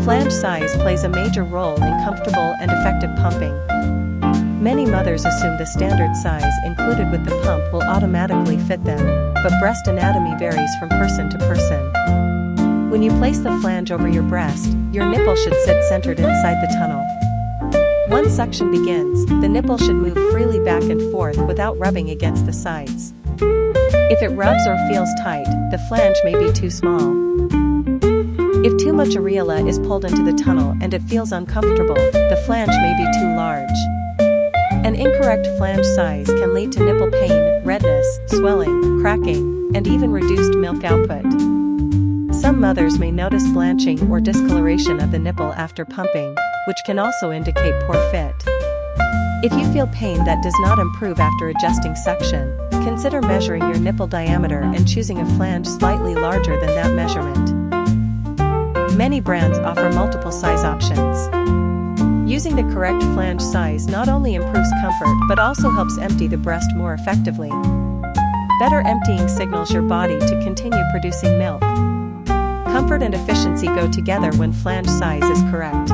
Flange size plays a major role in comfortable and effective pumping. Many mothers assume the standard size included with the pump will automatically fit them, but breast anatomy varies from person to person. When you place the flange over your breast, your nipple should sit centered inside the tunnel. Once suction begins, the nipple should move freely back and forth without rubbing against the sides. If it rubs or feels tight, the flange may be too small. If too much areola is pulled into the tunnel and it feels uncomfortable, the flange may be too large. An incorrect flange size can lead to nipple pain, redness, swelling, cracking, and even reduced milk output. Some mothers may notice blanching or discoloration of the nipple after pumping, which can also indicate poor fit. If you feel pain that does not improve after adjusting suction, consider measuring your nipple diameter and choosing a flange slightly larger than that measurement. Many brands offer multiple size options. Using the correct flange size not only improves comfort but also helps empty the breast more effectively. Better emptying signals your body to continue producing milk. Comfort and efficiency go together when flange size is correct.